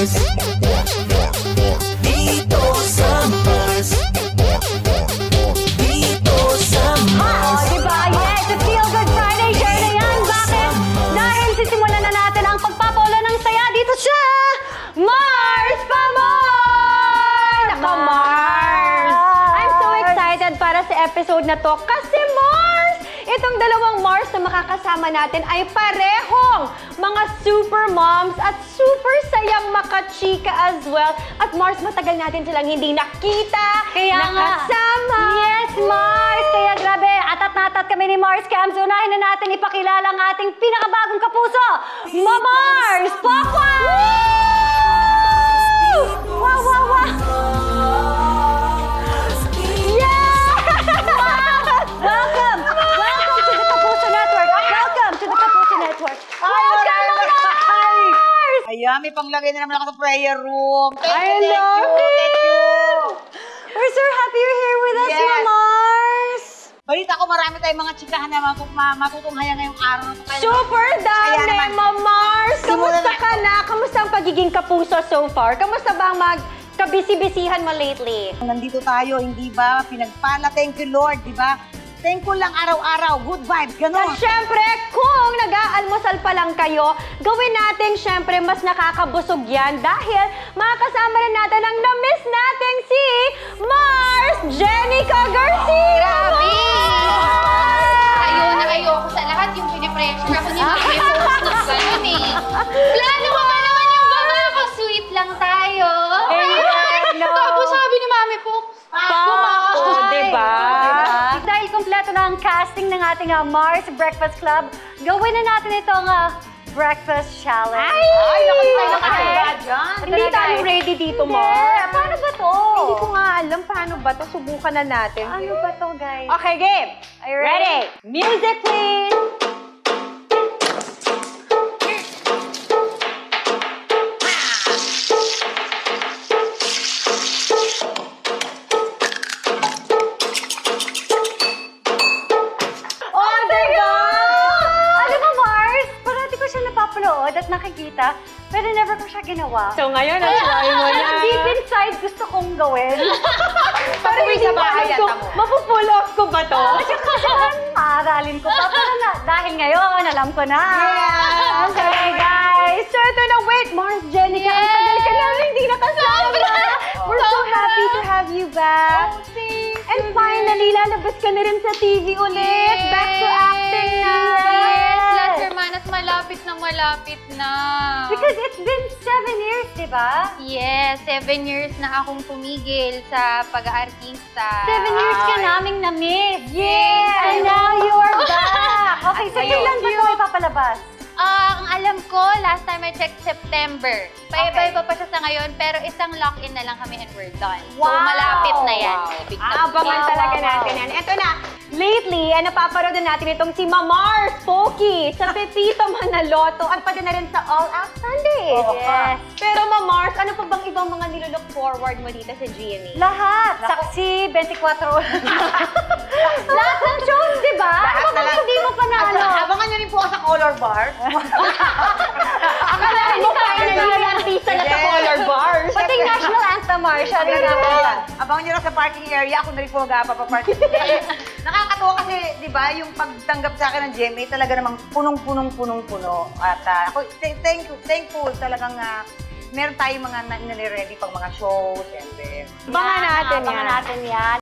Mars. Dito sa Mars. Dito sa Mars. Diba? Yes, it's Feel Good Friday. Share na yan. Bakit? Dahil sisimulan na natin ang pagpapaulan ng saya dito sa Mars pa More! Naka Mars! I'm so excited para sa episode na to kasi Mars! Itong dalawang Mars na makakasama natin ay parehong mga super moms at super sayang makachika as well. At Mars, matagal natin silang hindi nakita, nakasama. Yes, Mars! Kaya grabe, atat na atat kami ni Mars Cams. Unahin na natin ipakilala ang ating pinakabagong kapuso, Mars Pokwa! Wow, wow, wow! Welcome! Welcome to the Kapuso Network! Welcome to the Kapuso Network! Welcome, Mars! Ayan, may panglagay na naman ako sa prayer room. I love it! Thank you! We're so happy you're here with us, Yes. Mars! Balita ko marami tayong mga chikahan na matutunghayan ngayong araw na ito. Super dami, Kaya naman, Mars! simulan Kamusta na. ka na? Kamusta ang pagiging kapuso so far? Kamusta ba ang kabisi-bisihan mo lately? Nandito tayo, hindi ba? Pinagpala, thank you Lord, di ba? Thankful lang araw-araw, good vibes, At gano'n. syempre, kung nag-aalmusal pa lang kayo, gawin natin syempre mas nakakabusog yan dahil makakasama na natin ang na-miss nating si Mars Jenica Garcia! Grabe! Ayoko sa lahat yung pinipressure ako ni Mami Post ng gano'n eh. Plano mo ba naman yung baba ko? Sweet lang tayo. Tapos sabi ni Mami Post, Diba? Dahil kompleto na ang casting ng ating Mars Breakfast Club, gawin na natin itong Breakfast Challenge. Ay, naku, Okay. dyan. Hindi tayo ready dito, Mars. Paano ba to? Hindi ko nga alam paano ba to. Subukan na natin. Ano ba to, guys? Okay, game. Are you ready? Music, please! Oh, diba? Ano ba, Mars? Parati ko siya napapanood at nakikita, pero never ko siya ginawa. So ngayon, ang try mo na. Deep inside, gusto kong gawin. Pero Pag-uwi hindi sa ko bahay alam at kung mo. mapupull off ko ba to? Maaralin ko pa. Pero dahil ngayon, alam ko na. Okay, guys. So ito na, wait, Mars Jenica, ang tagal ka namin hindi nakasama. We're so happy to have you back. And finally, lalabas ka na rin sa TV ulit. Back to acting na. yes, Las Hermanas, malapit na. Because it's been 7 years, di ba? Yes, 7 years na akong tumigil sa pag-aartista. 7 years ka naming na-miss. Yes! And now you are back. Okay, so kailan ba ito ipapalabas? Ang alam ko, last time I checked, September. Paiba-iba pa siya sa ngayon, pero isang lock-in na lang kami and we're done. So, Wow! malapit na yan. Big time. Abangan talaga natin yan. Ito na. Lately, napapanood na natin itong si Mars Poki sa Pepito Manaloto at pati na rin sa All Out Sundays. Yes. Pero Mars, ano pa bang ibang mga nilook forward mo dito sa GMA? Lahat. Saksi, 24 oras. Lahat ng shows, di ba? Ano ba hindi mo pa na ano? Abangan nyo rin po ako sa color bar. Akalain mo finally yung artista na sa Yes. color bars. Pati national anthem, Mars. Siya rin naman. Abangan nyo lang sa parking area. Ako na rin po mag-apapaparking. Nakakatuwa kasi, di ba, yung pagtanggap sa akin ng GMA, talaga namang punong-punong-punong-puno. At ako, thankful talagang meron tayong mga nire-ready pang mga shows. And Abangan natin yan. Abangan natin yan.